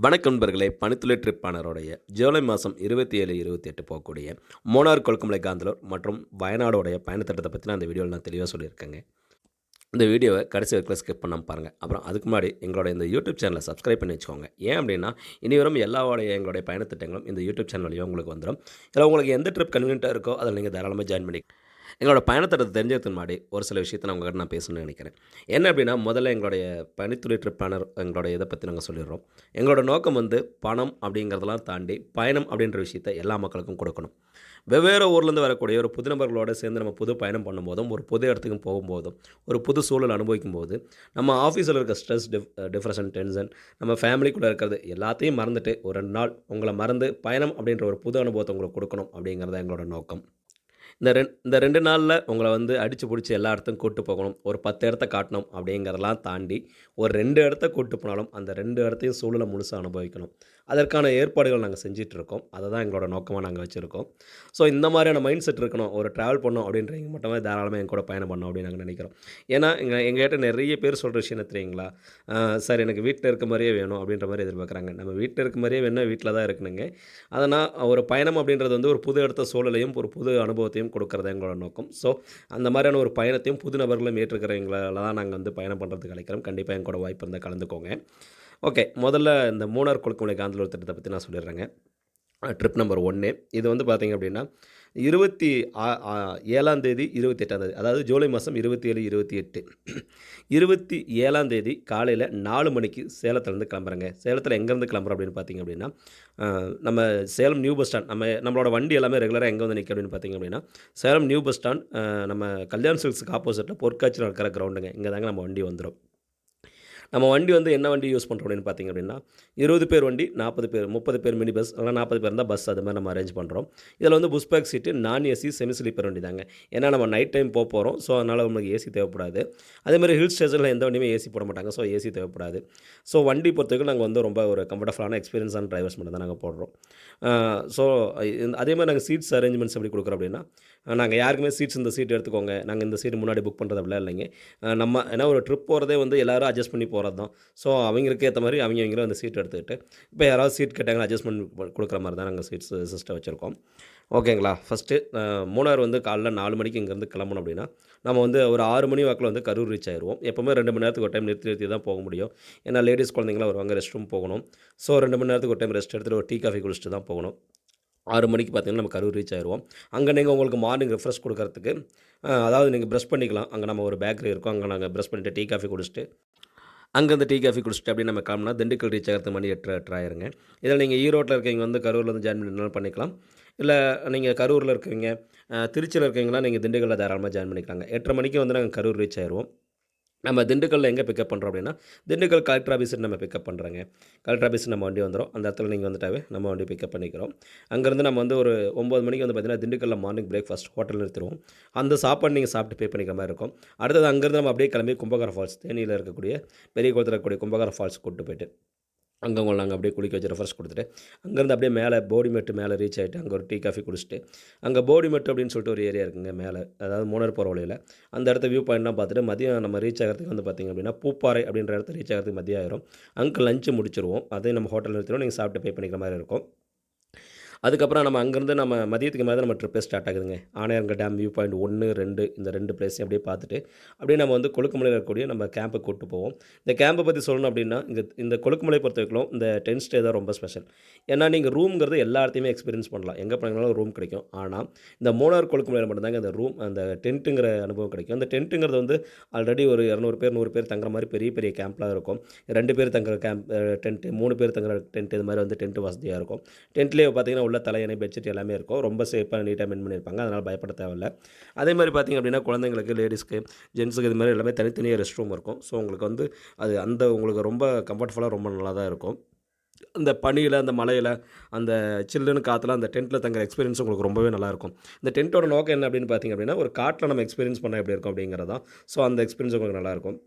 வணக்கம் நண்பர்களே. பனித்துளி ட்ரிப்பானருடைய ஜூலை மாதம் 27, 28 போகக்கூடிய மூணார், கொழுக்குமலை, காந்தலூர் மற்றும் வயநாடோடைய பயணத்திட்டத்தை பற்றி நான் இந்த வீடியோவில் நான் தெளிவாக சொல்லியிருக்கேங்க. இந்த வீடியோவை கடைசி வரைக்கும் ஸ்கிப் பண்ணாமல் பாருங்கள். அப்புறம் அதுக்கு முன்னாடி எங்களோட இந்த யூடியூப் சேனலை சப்ஸ்கிரைப் பண்ணி வச்சுக்கோங்க. ஏன் அப்படின்னா இனி வரும் எங்களுடைய பயணத்திட்டங்களும் இந்த யூடியூப் சேனல் வழியாக உங்களுக்கு வந்துடும். இதில் உங்களுக்கு எந்த ட்ரிப் கன்வீனியன்ட்டாக இருக்கோ அதில் நீங்கள் தாராளமாக ஜாயின் பண்ணி எங்களோட பயணத்திட்டத்தை தெரிஞ்சதுக்கு முன்னாடி ஒரு சில விஷயத்தை நான் உங்கள்கிட்ட பேசணும்னு நினைக்கிறேன். என்ன அப்படின்னா, முதல்ல எங்களுடைய பனித்துளி ட்ரிப் பிளானர் எங்களுடைய இதை பற்றி நாங்கள் சொல்லிடுறோம். எங்களோட நோக்கம் பணம் அப்படிங்கிறதெல்லாம் தாண்டி பயணம் அப்படின்ற விஷயத்தை எல்லா மக்களுக்கும் கொடுக்கணும். வெவ்வேறு ஊர்லேருந்து வரக்கூடிய ஒரு புது நபர்களோடு சேர்ந்து நம்ம புது பயணம் பண்ணும்போதும், ஒரு புது இடத்துக்கு போகும்போதும், ஒரு புது சூழல் அனுபவிக்கும் போது, நம்ம ஆஃபீஸில் இருக்க ஸ்ட்ரெஸ், டிப்ரெஷன், டென்ஷன், நம்ம ஃபேமிலிக்குள்ளே இருக்கிறது எல்லாத்தையும் மறந்துட்டு ஒரு 2 நாள் உங்களை மறந்து பயணம் அப்படின்ற ஒரு புது அனுபவத்தை உங்களுக்கு கொடுக்கணும் அப்படிங்கிறது எங்களோட நோக்கம். இந்த 2 நாள்ல உங்கள அடிச்சு புடிச்சு எல்லா இடத்துக்கும் கூட்டு போகணும். ஒரு 10 இடத்த காட்டணும் அப்படிங்கிறதெல்லாம் தாண்டி, ஒரு 2 இடத்த கூட்டு போனாலும், அந்த 2 இடத்தையும் சூழல முழுசா அனுபவிக்கணும். அதற்கான ஏற்பாடுகள் நாங்க செஞ்சுட்ருக்கோம். அத தான் எங்களோட நோக்கமா நாங்க வச்சிருக்கோம். ஸோ இந்த மாரியான மைண்ட் செட் இருக்கணும். ஒரு ட்ராவல் பண்ணணும் அப்படின்றவங்க மட்டுமே தாராளமா என் கூட பயணம் பண்ணணும் அப்படின்னு நாங்க நினைக்கிறோம். ஏன்னா, எங்ககிட்ட நெறைய பேர் சொல்ற விஷயம் என்ன தெரியுங்களா? சார் எனக்கு வீட்ல இருக்க மாரியே வேணும் அப்படின்ற மாரி எதிர்பார்க்குறாங்க. நம்ம வீட்ல இருக்க மாரியே வேணும்னா வீட்ல தான் இருக்கணுங்க. அதனா ஒரு பயணம் அப்படின்றது ஒரு புது இடத்த சூழலையும், ஒரு புது அனுபவத்தையும் கொடுக்கறது எங்களோட நோக்கம். ஸோ அந்த மாதிரியான ஒரு பயணத்தையும் புது நபர்களும் ஏற்றுக்கிறவங்களால தான் நாங்கள் பயணம் பண்ணுறதுக்கு அழைக்கிறோம். கண்டிப்பாக என் கூட வாய்ப்பு இருந்தால் கலந்துக்கோங்க. ஓகே, முதல்ல இந்த மூணார், கொழுக்குமலை, காந்தலூர் திட்டத்தை பற்றி நான் சொல்லிடுறேங்க. ட்ரிப் நம்பர் 1 இது பார்த்தீங்க அப்படின்னா 27 தேதி, 28 தேதி, அதாவது ஜூலை மாதம் 27, 28 27 காலையில் 4 மணிக்கு சேலத்துலேருந்து கிளம்புறேங்க. சேலத்தில் எங்கேருந்து கிளம்புறோம் அப்படின்னு பார்த்தீங்க அப்படின்னா, நம்ம சேலம் நியூ பஸ் ஸ்டாண்ட், நம்மளோட வண்டி எல்லாமே ரெகுலராக எங்கே நிற்கும் அப்படின்னு பார்த்தீங்க அப்படின்னா, சேலம் நியூ பஸ் ஸ்டாண்ட், நம்ம கல்யாண் சில்க்ஸுக்கு ஆப்போசிட்டில் பொற்காட்சி நடக்கிற கிரவுண்டுங்க. இங்கே தாங்க நம்ம வண்டி வந்துடும். நம்ம வண்டி என்ன வண்டி யூஸ் பண்ணுறோம் அப்படின்னு பார்த்தீங்க அப்படின்னா, 20 பேர் வண்டி, 40 பேர், 30 பேர் மினி பஸ், இல்லைனா 40 பேர் இருந்தால் பஸ், அது மாதிரி நம்ம அரேஞ்ச் பண்ணுறோம். இதில் புஷ் பேக் சீட்டு, நான் ஏசி, செமி ஸ்லீப்பர் வண்டி தாங்க. ஏன்னா நம்ம நைட் டைம் போகிறோம். ஸோ அதனால் உங்களுக்கு ஏசி தேவைப்படாது. அதேமாதிரி ஹில் ஸ்டேஷனில் எந்த வண்டியுமே ஏசி போட மாட்டாங்க. ஸோ ஏசி தேவைப்படாது. ஸோ வண்டி பொறுத்தவரைக்கும் நாங்கள் ரொம்ப ஒரு கம்ஃபர்டபுளான எக்ஸ்பீரியன்ஸான டிரைவர்ஸ் மட்டும் தான் நாங்கள் போடுறோம். ஸோ அதேமாதிரி நாங்கள் சீட்ஸ் அரேஞ்ச்மெண்ட்ஸ் எப்படி கொடுக்குறோம் அப்படின்னா, நாங்கள் யாருக்குமே சீட்ஸ் இந்த சீட் எடுத்துக்கோங்க, நாங்கள் இந்த சீட் முன்னாடி புக் பண்ணுறது அப்படிலாம் இல்லைங்க. நம்ம ஏன்னா ஒரு ட்ரிப் போகிறதே எல்லோரும் அட்ஜஸ்ட் பண்ணி போகிறது தான். ஸோ அவங்களுக்கு ஏற்ற மாதிரி அவங்களும் அந்த சீட் எடுத்துக்கிட்டு, இப்போ யாராவது சீட் கேட்டாங்கன்னா அட்ஜஸ்ட்மெண்ட் கொடுக்குற மாதிரி தான் நாங்கள் சீட்ஸ் சிஸ்டம் வச்சுருக்கோம். ஓகேங்களா? ஃபஸ்ட்டு மூணார் காலைல 4 மணிக்கு இங்கேருந்து கிளம்பணும் அப்படின்னா, நம்ம ஒரு 6 மணி வாக்கில் கரூர் ரீச் ஆயிடுவோம். எப்போவுமே 2 மணி நேரத்துக்கு ஒரு டைம் நிறுத்தி நிறுத்தி தான் போக முடியும். ஏன்னா லேடீஸ் குழந்தைங்களாம் வருவாங்க, ரெஸ்ட் ரூம் போகணும். ஸோ 2 மணி நேரத்துக்கு ஒரு டைம் ரெஸ்ட் எடுத்துகிட்டு ஒரு டீ, காஃபி குடிச்சிட்டு தான் போகணும். 6 மணிக்கு பார்த்தீங்கன்னா நம்ம கரூர் ரீச் ஆயிடுவோம். அங்கே நீங்கள் உங்களுக்கு மார்னிங் ரிஃப்ரெஷ் கொடுக்கறதுக்கு, அதாவது நீங்கள் ப்ரஷ் பண்ணிக்கலாம். அங்கே நம்ம ஒரு பேக்கரி இருக்கும். அங்கே நாங்கள் ப்ரஷ் பண்ணிவிட்டு டீ, காஃபி குடிச்சிட்டு, அங்கேருந்து டீ, காஃபி குடிச்சிட்டு அப்படியே நம்ம கிளம்புனா திண்டுக்கல் ரீச் ஆகிறதுக்கு மணி 8, 8:30 ஆயிருங்க. இதில் நீங்கள் ஈரோட்டில் இருக்கவங்க கரூரில் ஜாயின் பண்ணினாலும் பண்ணிக்கலாம். இல்லை நீங்கள் கரூரில் இருக்கவங்க, திருச்சியில் இருக்கவங்கலாம் நீங்கள் திண்டுக்கல்லில் தாராளமாக ஜாயின் பண்ணிக்கலாங்க. 8:30 மணிக்கு நாங்கள் கரூர் ரீச் ஆயிடுவோம். நம்ம திண்டுக்கல்லில் எங்கே பிக்கப் பண்ணுறோம் அப்படின்னா, திண்டுக்கல் கலெக்டர் ஆஃபீஸில் நம்ம பிக்கப் பண்ணுறோங்க. கலெக்டர் ஆஃபீஸில் நம்ம வண்டி வந்துடும். அந்த இடத்துல நீங்கள் வந்துட்டாவே நம்ம வண்டி பிக்கப் பண்ணிக்கிறோம். அங்கேருந்து நம்ம ஒரு 9 மணிக்கு பார்த்தீங்கன்னா, திண்டுக்கல்லில் மார்னிங் பிரேக்ஃபாஸ்ட் ஹோட்டல் நிறுத்திடுவோம். அந்த சாப்பாடு நீங்கள் சாப்பிட்டு பே பண்ணிக்கிற மாதிரி இருக்கும். அடுத்தது அங்கேருந்து நம்ம அப்படியே கிளம்பி கும்பகர ஃபால்ஸ், தேனியில் இருக்கக்கூடிய பெரிய குளத்தில் இருக்கக்கூடிய கும்பகர ஃபால்ஸ் கூப்பிட்டு போயிட்டு, அங்கே உங்களை நாங்கள் அப்படியே குளிக்க வச்சு ரெஃப்ரெஷ் கொடுத்துட்டு, அங்கேருந்து அப்படியே மேலே போடிமெட்டு மேலே ரீச் ஆகிட்டு, அங்கே ஒரு டீ, காஃபி குடிச்சிட்டு, அங்கே போடிமெட்டு அப்படின்னு சொல்லிட்டு ஒரு ஏரியா இருக்குங்க மேலே, அதாவது மூணார் போகிற வழியில். அந்த இடத்த வியூ பாயிண்ட்லாம் பார்த்துட்டு மதியம் நம்ம ரீச் ஆகிறதுக்கு பார்த்திங்க அப்படின்னா, பூப்பாறை அப்படின்ற இடத்த ரீச் ஆகிறதுக்கு மதியம் ஆயிரும். அங்கே லஞ்சு முடிச்சிருவோம். அதையும் நம்ம ஹோட்டலில் நிறுத்திடுவோம். நீங்கள் சாப்பிட்டு பே பண்ணிக்கிற மாதிரி இருக்கும். அதுக்கப்புறம் நம்ம அங்கேருந்து நம்ம மதியத்துக்கு மேலே நம்ம ட்ரிப்பே ஸ்டார்ட் ஆகுதுங்க. ஆனையரங்க டேம் வியூ பாயிண்ட் 1, 2 இந்த 2 பிளேஸையும் அப்படியே பார்த்துட்டு, அப்படியே நம்ம கொழுக்குமலையில் இருக்கக்கூடிய நம்ம கேம்புக்கு கூப்பிட்டு போவோம். இந்த கேம்பை பற்றி சொல்லணும் அப்படின்னா, இந்த கொழுக்குமலை பொறுத்தவரைக்கும் இந்த டென்ட் ஸ்டே தான் ரொம்ப ஸ்பெஷல். ஏன்னா நீங்கள் ரூம்ங்கிறது எல்லா இடத்தையுமே எக்ஸ்பீரியன்ஸ் பண்ணலாம். எங்கே போனாலும் ரூம் கிடைக்கும். ஆனால் இந்த மூணார் கொழுக்குமலையில் மட்டும்தாங்க அந்த ரூம், அந்த டென்ட்டுங்கிற அனுபவம் கிடைக்கும். அந்த டென்ட்டுங்கிறது ஆல்ரெடி ஒரு 200 பேர், 100 பேர் தங்குற மாதிரி பெரிய பெரிய கேம்ப்லாம் இருக்கும். 2 பேர் தங்குற கேம்ப் டென்ட்டு, 3 பேர் தங்குற டென்ட், இது மாதிரி டென்ட் வசதியாக இருக்கும். டென்ட்லேயே பார்த்தீங்கன்னா உள்ள தலையணை, பெட்ஷீட் எல்லாமே இருக்கும். ரொம்ப சேஃபாக நீட்டாக மெயின் பண்ணியிருப்பாங்க. அதனால் பயப்பட தேவையில்ல. அதே மாதிரி பார்த்திங்க அப்படின்னா, குழந்தைங்களுக்கு, லேடிஸ்க்கு, ஜென்ஸுக்கு இது மாதிரி எல்லாமே தனித்தனியாக ரெஸ்ட் ரூம் இருக்கும். ஸோ உங்களுக்கு அது உங்களுக்கு ரொம்ப கம்ஃபர்டபுளாக ரொம்ப நல்லா தான் இருக்கும். அந்த பனியில், அந்த மலையில், அந்த சில்லுன்னு காற்றுல அந்த டென்ட்டில் தங்குற எக்ஸ்பீரியன்ஸ் உங்களுக்கு ரொம்பவே நல்லாயிருக்கும். இந்த டென்ட்டோட நோக்கம் என்ன அப்படின்னு பார்த்திங்க அப்படின்னா, ஒரு காட்டில் நம்ம எக்ஸ்பீரியன்ஸ் பண்ணால் எப்படி இருக்கும் அப்படிங்கிறது தான். ஸோ அந்த எக்ஸ்பீரியன்ஸ் உங்களுக்கு நல்லாயிருக்கும்.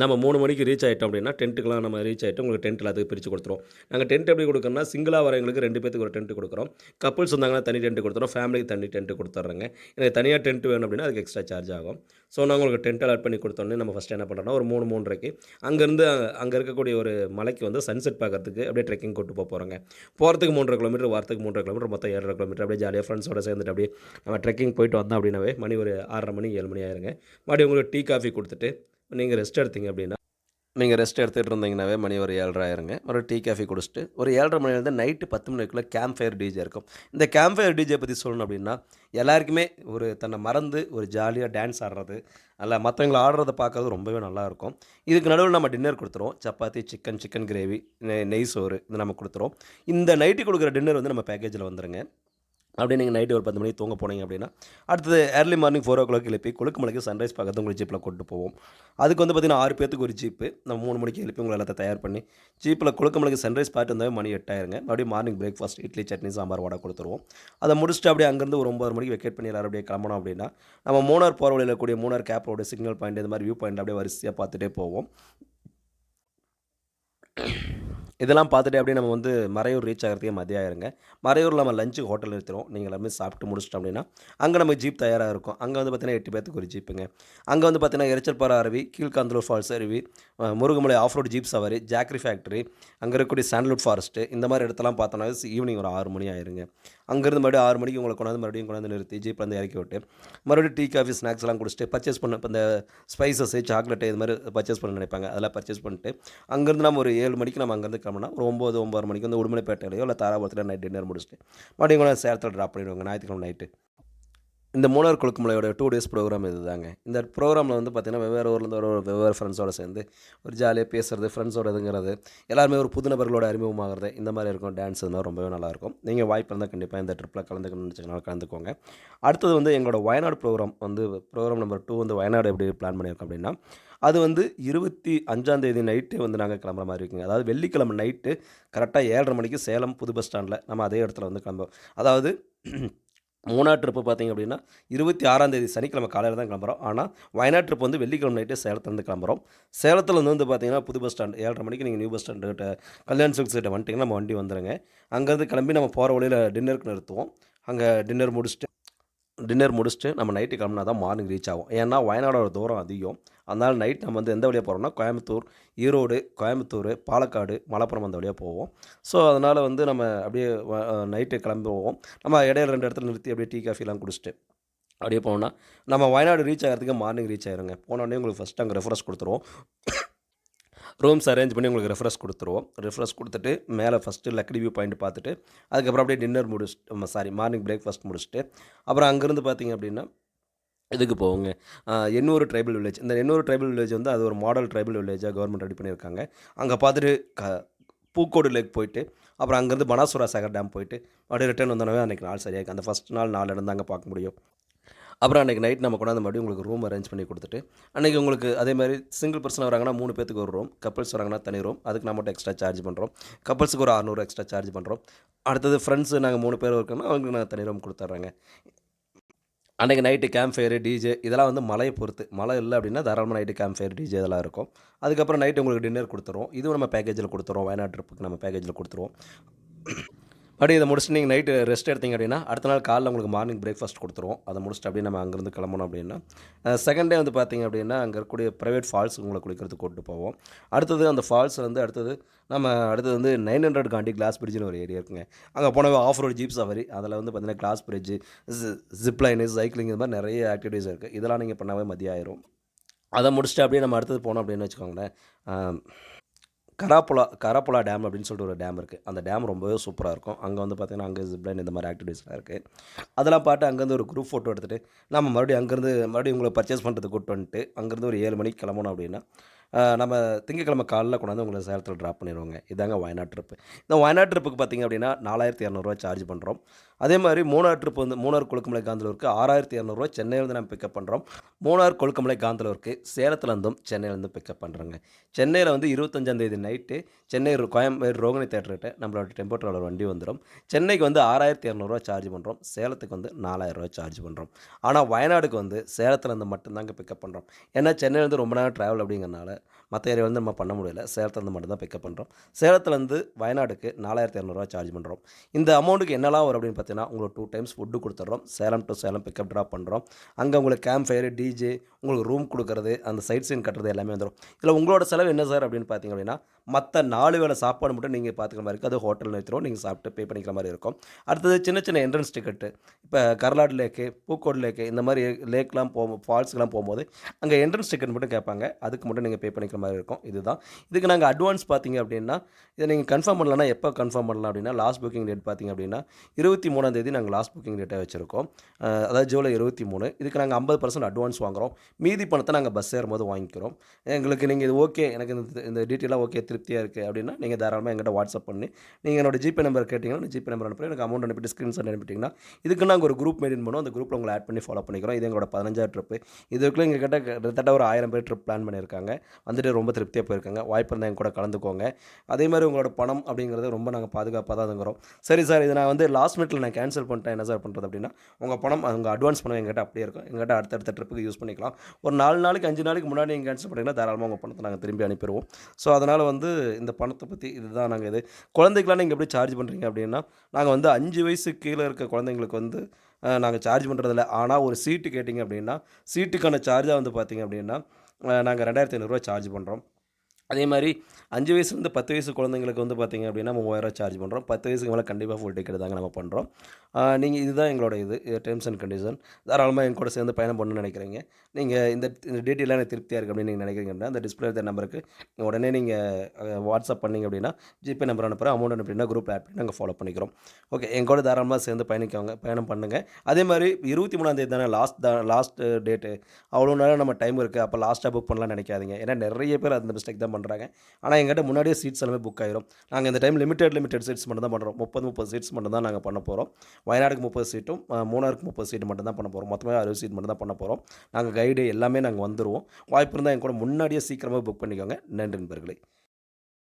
நம்ம 3 மணிக்கு ரீச் ஆயிட்டோம் அப்படின்னா, டென்ட்டுக்குலாம் நம்ம ரீச் ஆயிட்டு உங்களுக்கு டென்ட் எல்லாத்துக்கும் பிரிச்சு குடுத்துருவோம். நாங்க டென்ட் எப்படி குடுக்கறோம்னா, சிங்கிளா வரவங்களுக்கு 2 பேத்துக்கு ஒரு டென்ட் குடுக்குறோம். கப்புள்ஸ் வந்தாங்கன்னா தனி டென்ட் குடுத்துறோம். ஃபேமிலிக்கு தனி டென்ட் குடுத்துர்றோங்க. எனக்கு தனியா டென்ட் வேணும் அப்படின்னா, அதுக்கு எக்ஸ்ட்ரா சார்ஜ் ஆகும். ஸோ, நாங்க உங்களுக்கு டென்ட் அலாட் பண்ணி குடுத்தோனே, நம்ம ஃபர்ஸ்ட்டு என்ன பண்றோம்னா, ஒரு 3, 3:30க்கு அங்கேருந்து அங்க இருக்கக்கூடிய ஒரு மலைக்கு வந்து சன்செட் பார்க்கறதுக்கு அப்படியே ட்ரெக்கிங் கூட்டு போறோங்க. போறதுக்கு 3 1/2 கிலோமீட்டர், வரதுக்கு 3 1/2 கிலோமீட்டர், மொத்தம் 7 1/2 கிலோமீட்டர் அப்படியே ஜாலியா ஃப்ரெண்ட்ஸோட சேர்ந்துட்டு அப்படியே நம்ம ட்ரெக்கிங் போயிட்டு வந்தோம் அப்படின்னாவே, மணி ஒரு 6:30 மணி, 7 மணி ஆயிருங்க. மறுபடியும் உங்களுக்கு டீ, காஃபி குடுத்துட்டு, நீங்க ரெஸ்ட் எடுத்தீங்க அப்படின்னா நீங்க ரெஸ்ட் எடுத்துட்டு இருந்தீங்கன்னாவே மணி ஒரு 7:30 ஆயிருங்க. மறுபடியும் டீ, காஃபி குடிச்சிட்டு ஒரு 7:30 மணிலேருந்து நைட்டு 10 மணிக்குள்ள கேம்ப் ஃபயர் டிஜே இருக்கும். இந்த கேம்ப் ஃபயர் டிஜே பத்தி சொல்லணும் அப்டின்னா, எல்லாருக்குமே ஒரு தன்னை மறந்து ஒரு ஜாலியா டான்ஸ் ஆடுறது, நல்லா மத்தவங்கள ஆடுறத பார்க்கறது ரொம்பவே நல்லாயிருக்கும். இதுக்கு நடுவுல நம்ம டின்னர் குடுத்துருவோம். சப்பாத்தி, சிக்கன் கிரேவி, நெய் சோறு இது நம்ம குடுத்துருவோம். இந்த நைட்டு குடுக்குற டின்னர் வந்து நம்ம பேக்கேஜில வந்துருங்க. அப்படியே நீங்கள் நைட்டு ஒரு 10 மணிக்கு தூங்க போனீங்க அப்படின்னா, அடுத்தது ஏர்லி மார்னிங் 4:00 எழுப்பி கொழுக்குமலைக்கு சன்ரைஸ் பார்க்கறது உங்களுக்கு ஜீப்பில கூட்டு போவோம். அதுக்கு வந்து பார்த்தீங்கன்னா 6 பேத்துக்கு ஒரு ஜீப்பு. நம்ம 3 மணிக்கு எழுப்பி உங்கள எல்லாத்தையும் தயார் பண்ணி, ஜீப்பில கொழுக்குமலைக்கு சன்ரைஸ் பார்த்துட்டு வந்தாவே மணி 8 ஆயிருங்க. மறுபடியும் மார்னிங் பிரேக்ஃபாஸ்ட் இட்லி, சட்னி, சாம்பார், வடை குடுத்துருவோம். அத முடிச்சுட்டு அப்படியே அங்கேருந்து ஒரு 9 மணிக்கு வெக்கேட் பண்ணி எல்லாரும் அப்படியே கிளம்புனோம் அப்படின்னா, நம்ம மூணார் போற வழியில இருக்கக்கூடிய Munnar gap road, signal point இது மாரி வியூ பாயிண்ட் அப்படியே வரிசையா பார்த்துட்டே போவோம். இதெல்லாம் பார்த்துட்டு அப்படியே நம்ம வந்து மறையூர் ரீச் ஆகுறதுக்கே மதியம் ஆயிருங்க. மறையூர்ல நம்ம லஞ்சுக்கு ஹோட்டல் நிறுத்திருவோம். நீங்க எல்லாருமே சாப்பிட்டு முடிச்சிட்டோம் அப்படின்னா, அங்க நமக்கு ஜீப் தயாரா இருக்கும். அங்க வந்து பார்த்தீங்கன்னா 8 பேத்துக்கு ஒரு ஜீப்புங்க. அங்க வந்து பார்த்தீங்கன்னா, எரச்சல்பாறை அருவி, கீழ்காந்தலூர் ஃபால்ஸ் அருவி, முருகமலை ஆஃப் ரோட் ஜீப் சவாரி, ஜாக்ரி ஃபேக்டரி, அங்க இருக்கக்கூடிய சாண்டல்வுட் ஃபாரஸ்ட்டு இந்த மாரி இடத்தெல்லாம் பார்த்தோம்னா ஈவினிங் ஒரு 6 மணி ஆயிருங்க. அங்கேருந்து மறுபடியும் 6 மணிக்கு உங்கள கொண்டாந்து மறுபடியும் கொண்டாந்து நிறுத்தி ஜீப்லேருந்து இறக்கி விட்டு, மறுபடியும் டீ, காஃபி, ஸ்நாக்ஸ்லாம் குடிச்சிட்டு பர்ச்சேஸ் பண்ண இப்ப இந்த ஸ்பைசஸ், சாக்லேட் இது மாரி பர்ச்சேஸ் பண்ண நினைப்பாங்க. அதெல்லாம் பர்ச்சேஸ் பண்ணிட்டு, அங்கேருந்து நம்ம ஒரு 7 மணிக்கு நம்ம அங்கேருந்து கிளம்புனா, ஒரு 9, 9:30 மணிக்கு வந்து உடுமலைப்பேட்டையிலயோ இல்ல தாராபுரத்திலயோ நைட் டின்னர் முடிச்சுட்டு, மறுபடியும் கொண்டாந்து சேலத்தில ட்ராப் பண்ணிடுவாங்க ஞாயித்துக்கிழமை நைட்டு. இந்த மூணார் கொழுக்குமலையோட 2 டேஸ் ப்ரோகிராம் இதுதாங்க. இந்த ப்ரோகிராமில வந்து பார்த்தீங்கன்னா, வெவ்வேறு ஊர்லேருந்து ஒரு வெவ்வேறு ஃப்ரெண்ட்ஸோட சேர்ந்து ஒரு ஜாலியா பேசுறது, ஃப்ரெண்ட்ஸோட இதுங்கிறது, எல்லாருமே ஒரு புது நபர்களோட அறிமுகமாகறது, இந்த மாரி இருக்கும். டான்ஸ் இது மாரி ரொம்பவே நல்லாயிருக்கும். நீங்க வாய்ப்பு இருந்தா கண்டிப்பா இந்த ட்ரிப்ல கலந்துக்கணும்னு நினச்சீங்கன்னா கலந்துக்கோங்க. அடுத்தது வந்து எங்களோட வயநாடு ப்ரோகிராம் வந்து ப்ரோகிராம் நம்பர் 2 வந்து வயநாடு எப்படி பிளான் பண்ணியிருக்கோம் அப்படின்னா, அது வந்து 25ஆம் தேதி நைட்டே வந்து நாங்க கிளம்புற மாரி இருக்குங்க. அதாவது வெள்ளிக்கிழமை நைட்டு கரெக்ட்டா 7:30 மணிக்கு சேலம் புது பஸ் ஸ்டாண்ட்ல நம்ம அதே இடத்துல வந்து கிளம்புவோம். அதாவது மூணார் ட்ரிப்பு பார்த்தீங்க அப்படின்னா, 26ஆம் தேதி சனிக்கிழமை காலையில தான் கிளம்புறோம். ஆனா, வயநாடு ட்ரிப் வந்து வெள்ளிக்கிழமை நைட்டே சேலத்துலேருந்து கிளம்புறோம். சேலத்துலேருந்து வந்து பார்த்தீங்கன்னா, புது பஸ் ஸ்டாண்ட் 7:30 மணிக்கு நீங்க நியூ பஸ் ஸ்டாண்ட் கிட்ட கல்யாண் சில்க்ஸ் கிட்ட வந்துட்டீங்கன்னா, நம்ம வண்டி வந்துருங்க. அங்கேருந்து கிளம்பி நம்ம போற வழியில டின்னருக்கு நிறுத்துவோம். அங்க டின்னர் முடிச்சுட்டு நம்ம நைட்டு கிளம்புனா தான் மார்னிங் ரீச் ஆகும். ஏன்னா, வயநாடோட தூரம் அதிகம். அதனால நைட் நம்ம வந்து எந்த வழியா போறோம்னா, கோயம்புத்தூர், பாலக்காடு, மலப்புரம் அந்த வழியா போவோம். ஸோ, அதனால வந்து நம்ம அப்படியே நைட்டு கிளம்புவோம். நம்ம இடையில 2 இடத்துல நிறுத்தி அப்படியே டீ, காஃபிலாம் குடிச்சிட்டு அப்படியே போனோம்னா, நம்ம வயநாடு ரீச் ஆகுறதுக்கு மார்னிங் ரீச் ஆயிருங்க. போனோனே உங்களுக்கு ஃபர்ஸ்ட்டு அங்க ரெஃப்ரெஷ் குடுத்துருவோம். ரூம்ஸ் அரேஞ்ச் பண்ணி உங்களுக்கு ரெஃப்ரெஷ் குடுத்துருவோம். ரெஃப்ரெஷ் குடுத்துட்டு, மேல ஃபர்ஸ்ட்டு லக்கிடி வியூ பாயிண்ட் பார்த்துட்டு, அதுக்கப்புறம் அப்படியே டின்னர் மார்னிங் பிரேக்ஃபாஸ்ட் முடிச்சுட்டு, அப்புறம் அங்கேருந்து பார்த்தீங்க அப்படின்னா, இதுக்கு போவோங்க. Ennore tribal village. இந்த எண்ணூர் ட்ரைபல் வில்லேஜ் வந்து அது ஒரு மாடல் ட்ரைபல் வில்லேஜா கவர்மெண்ட் ரெடி பண்ணியிருக்காங்க. அங்க பார்த்துட்டு பூக்கோடு லேக் போயிட்டு, அப்புறம் அங்கேருந்து பனாசுரா சாகர் டேம் போயிட்டு, அப்படியே ரிட்டர்ன் வந்தோனவே அன்னைக்கு நாள் சரியா இருக்கும். அந்த ஃபர்ஸ்ட் நாள் 4 இடம் தாங்க பார்க்க முடியும். அப்புறம் அன்றைக்கி நைட் நம்ம கொண்டாந்து மறுபடியும் உங்களுக்கு ரூம் அரேஞ்ச் பண்ணி கொடுத்துட்டு, அன்றைக்கி உங்களுக்கு அதே மாதிரி சிங்கிள் பர்சன் வராங்கன்னா 3 பேத்துக்கு ஒரு ரூம், கப்பிள்ஸ் வராங்கன்னா தனி ரூம். அதுக்கு நான் மட்டும் எக்ஸ்ட்ரா சார்ஜ் பண்ணுறோம். கப்பிள்ஸுக்கு ஒரு 600 எக்ஸ்ட்ரா சார்ஜ் பண்ணுறோம். அடுத்தது ஃப்ரெண்ட்ஸு நாங்கள் 3 பேர் இருக்கோம்னா, அவங்களுக்கு நான் தனி ரூம் குடுத்துர்றேங்க. அன்றைக்கி நைட்டு கேம்ப் ஃபயரு, டிஜே இதெல்லாம் வந்து மழைய பொறுத்து. மழை இல்ல அப்படின்னா தாராளமா நைட்டு கேம்ப் ஃபயர், டிஜே இதெல்லாம் இருக்கும். அதுக்கப்புறம் நைட்டு உங்களுக்கு டின்னர் குடுத்துருவோம். இதுவும் நம்ம பேக்கேஜில குடுத்துருவோம். வயநாடு ட்ரிப்புக்கு நம்ம பேக்கேஜில குடுத்துருவோம். அப்படியே இத முடிச்சுட்டு நீங்க நைட்டு ரெஸ்ட் எடுத்தீங்க அப்படின்னா, அடுத்த நாள் காலைல உங்களுக்கு மார்னிங் பிரேக்ஃபாஸ்ட் குடுத்துருவோம். அத முடிச்சுட்டு அப்படியே நம்ம அங்கேருந்து கிளம்புனோம் அப்படின்னா, செகண்ட் டே வந்து பார்த்தீங்க அப்படின்னா, அங்க இருக்கக்கூடிய பிரைவேட் ஃபால்ஸ் உங்கள குளிக்கிறதுக்கு கூட்டிட்டு போவோம். அடுத்தது வந்து 900 காண்டி கிளாஸ் பிரிட்ஜ்னு ஒரு ஏரியா இருக்குங்க. அங்க போனா ஆஃப் ரோட் ஜீப் சவாரி, அதில வந்து பார்த்தீங்கன்னா, glass bridge, zip line, cycling இது மாரி நெறைய ஆக்டிவிட்டீஸ் இருக்கு. இதெல்லாம் நீங்க பண்ணாவே மதியம் ஆயிரும். அத முடிச்சுட்டு அப்படியே நம்ம அடுத்தது போனோம் அப்படின்னு வச்சுக்கோங்களேன், அ கராப்புலா டேம் அப்படின்னு சொல்லிட்டு ஒரு டேம் இருக்கு. அந்த டேம் ரொம்பவே சூப்பரா இருக்கும். அங்க வந்து பார்த்தீங்கன்னா, அங்க ஜிப்லைன் இந்த மாரி ஆக்டிவிட்டீஸ்லாம் இருக்கு. அதெல்லாம் பார்த்து அங்கேருந்து ஒரு குரூப் ஃபோட்டோ எடுத்துட்டு, நம்ம மறுபடியும் உங்கள பர்ச்சேஸ் பண்ணுறதுக்கு கூட்டு வந்துட்டு, அங்கேருந்து ஒரு 7 மணிக்கு கிளம்புனோம் அப்படின்னா, நம்ம திங்கட்கிழமை காலைல கொண்டாந்து உங்கள சேலத்தில ட்ராப் பண்ணிருவோங்க. இதாங்க வயநாடு ட்ரிப்பு. இந்த வயநாடு ட்ரிப்புக்கு பார்த்தீங்க அப்படின்னா, ரூ. 4200 சார்ஜ் பண்றோம். அதே மாரி மூணார் ட்ரிப் வந்து மூணார் கொழுக்குமலை காந்தலூருக்கு ரூ. 6200 சென்னையிலேருந்து நம்ம பிக்கப் பண்றோம். மூணார் கொழுக்குமலை காந்தலூருக்கு சேலத்திலேருந்தும் சென்னையிலேருந்தும் பிக்கப் பண்றோங்க. சென்னையில வந்து 25ஆம் தேதி நைட்டு சென்னை கோயம்பேடு ரோகிணி தியேட்டர்கிட்ட நம்மளோட டெம்போ டிராவலர் வண்டி வந்துரும். சென்னைக்கு வந்து ரூ. 6200 சார்ஜ் பண்றோம். சேலத்துக்கு வந்து ரூ. 4000 சார்ஜ் பண்றோம். ஆனா வயநாடுக்கு வந்து சேலத்திலேருந்து மட்டும் தாங்க பிக்கப் பண்றோம். ஏன்னா சென்னையிலேருந்து ரொம்ப நேரம் டிராவல் அப்படிங்கிறனால மத்த ஏரியா வந்து நம்ம பண்ண முடியல. சேலத்திலேருந்து மட்டும் தான் பிக்கப் பண்றோம். சேலத்திலேருந்து வயநாடுக்கு ரூ. 4200 சார்ஜ் பண்றோம். இந்த அமௌண்ட்டுக்கு என்னலாம் வரும் அப்படின்னு பார்த்தீங்கன்னா, உங்களுக்கு 2 டைம்ஸ் ஃபுட்டு குடுத்துடுறோம். Salem to Salem pickup drop பண்றோம். அங்க உங்களுக்கு கேம்ப் ஃபயர், டிஜே, உங்களுக்கு ரூம் குடுக்குறது, அந்த சைட் சீன் கட்டுறது எல்லாமே வந்துரும். இதில உங்களோட செலவு என்ன சார் அப்படின்னு பார்த்தீங்க அப்படின்னா, மத்த 4 வேள சாப்பாடு மட்டும் நீங்க பார்த்துக்கிற மாரி இருக்கு. அது ஹோட்டல்ல நிறுத்திருவோம். நீங்க சாப்பிட்டு பே பண்ணிக்கிற மாரி இருக்கும். அடுத்தது சின்ன சின்ன என்ட்ரன்ஸ் டிக்கெட்டு. இப்ப கர்லாடு லேக்கு, பூக்கோடு லேக்கு இந்த மாரி லேக்லாம் ஃபால்ஸ்க்குலாம் போம்போது, அங்க என்ட்ரன்ஸ் டிக்கெட் மட்டும் கேட்பாங்க. அதுக்கு மட்டும் நீங்க பே பண்ணிக்கிற மாரி இருக்கும். இதுதான். இதுக்கு நாங்க அட்வான்ஸ் பார்த்தீங்க அப்படின்னா, இத நீங்க கன்ஃபார்ம் பண்ணலன்னா எப்ப கன்ஃபார்ம் பண்ணலாம் அப்படின்னா, லாஸ்ட் புக்கிங் டேட் பார்த்தீங்க அப்படின்னா, 23ஆம் தேதி நாங்க லாஸ்ட் புக்கிங் டேட்டா வச்சிருக்கோம். அதாவது ஜூலை 23. இதுக்கு நாங்க 50% அட்வான்ஸ் வாங்குறோம். மீதி பணத்த நாங்க பஸ் ஏறும்போது வாங்கிக்கிறோம். எங்களுக்கு நீங்க இது ஓகே. எனக்கு இந்த டீட்டெயில்லாம் ஓகே திருப்தியா இருக்கு அப்படின்னா, நீங்க தாராளமா என்கிட்ட வாட்ஸ்அப் பண்ணி, நீங்க என்னோட ஜிபே நம்பர் கேட்டீங்கன்னா, ஜிபே நம்பர் அனுப்புறேன். எனக்கு அமௌண்ட் அனுப்பிட்டு ஸ்கிரீன்ஷாட் அனுப்பிட்டீங்கன்னா, இதுக்கு நாங்க ஒரு குரூப் மெயின்டெயின் பண்ணுவோம். அந்த குரூப்ல உங்கள ஆட் பண்ணி ஃபாலோ பண்ணிக்கிறோம். இது எங்களோட 15வது ட்ரிப்பு. இதுக்குள்ள எங்ககிட்ட கிட்டத்தட்ட ஒரு 1000 பேர் ட்ரிப் பிளான் பண்ணியிருக்காங்க. வந்துட்டு ரொம்ப திருப்தியா போயிருக்காங்க. வாய்ப்பு இருந்தா எங்க கூட கலந்துக்கோங்க. அதே மாரி உங்களோட பணம் அப்படிங்கிறது ரொம்ப நாங்க பாதுகாப்பா தான் இருக்கிறோம். சரி சார், இத நான் வந்து லாஸ்ட் மினிட்ல நான் கேன்சல் பண்ணிட்டேன். என்ன சார் பண்றது அப்படின்னா, உங்க பணம் உங்க அட்வான்ஸ் பணம் எங்ககிட்ட அப்படியே இருக்கும். எங்ககிட்ட அடுத்தடுத்த ட்ரிப்புக்கு யூஸ் பண்ணிக்கலாம். ஒரு 4 நாளைக்கு 5 நாளைக்கு முன்னாடி நீங்க கேன்சல் பண்ணீங்கன்னா, தாராளமா உங்க பணத்த நாங்க திரும்பி அனுப்பிருவோம். ஸோ, அதனால வந்து இந்த பணத்த பத்தி இதுதான் நாங்க இது. குழந்தைக்குலாம் நீங்க எப்படி சார்ஜ் பண்றீங்க அப்படின்னா, நாங்க வந்து 5 வயசுக்கு கீழ இருக்க குழந்தைங்களுக்கு வந்து நாங்க சார்ஜ் பண்றதில்ல. ஆனா ஒரு சீட்டு கேட்டீங்க அப்படின்னா, சீட்டுக்கான சார்ஜா வந்து பார்த்தீங்க அப்படின்னா, நாங்க ரூ. 2500 சார்ஜ் பண்றோம். அதே மாரி 5 வயசுலேருந்து 10 வயசு குழந்தைங்களுக்கு வந்து பார்த்தீங்க அப்படின்னா, ரூ. 3000 சார்ஜ் பண்றோம். 10 வயசுக்கு மேல கண்டிப்பா ஃபுல் டிக்கெட் தாங்க நம்ம பண்றோம். நீங்க இதுதான் எங்களோட டெர்ம்ஸ் அண்ட் கண்டிஷன். தாராளமா எங்க கூட சேர்ந்து பயணம் பண்ணணும்னு நினைக்கிறீங்க. நீங்க இந்த டீட்டெயில்லாம் எனக்கு திருப்தியா இருக்கு அப்படின்னு நீங்க நினைக்கிறீங்க அப்படின்னா, அந்த டிஸ்ப்ளே இருக்க நம்பருக்கு உடனே நீங்க வாட்ஸ்அப் பண்ணீங்க அப்படின்னா, ஜிபே நம்பர் அனுப்புறேன். அமௌண்ட் அனுப்பிட்டீங்கன்னா குரூப்ல ஆட் பண்ணி நாங்க ஃபாலோ பண்ணிக்கிறோம். ஓகே. எங்க கூட தாராளமா சேர்ந்து பயணம் பண்ணுங்க. அதே மாரி 23ஆம் தேதி தானே லாஸ்ட் டேட்டு. அவ்வளோ நேரம் நம்ம டைம் இருக்கு. அப்ப லாஸ்ட்டா புக் பண்ணலாம்னு நினைக்காதீங்க. ஏன்னா நெறைய பேர் அந்த மிஸ்டேக் தான் பண்றாங்க. ஆனா எங்கிட்ட முன்னாடியே சீட்ஸ் எல்லாமே புக் ஆயிரும். நாங்க இந்த டைம் லிமிடெட் சீட்ஸ் மட்டும் தான் பண்றோம். 30 சீட்ஸ் மட்டும் தான் நாங்க பண்ண போறோம். வயநாடுக்கு 30 சீட்டும், மூணாருக்கு 30 சீட் மட்டும் தான் பண்ண போறோம். மொத்தமே 60 சீட் மட்டும் தான் பண்ண போறோம். நாங்க கைடு எல்லாமே நாங்க வந்துருவோம். வாய்ப்பு இருந்தா என் கூட முன்னாடியே சீக்கிரமா புக் பண்ணிக்கோங்க. நன்றி நண்பர்களே.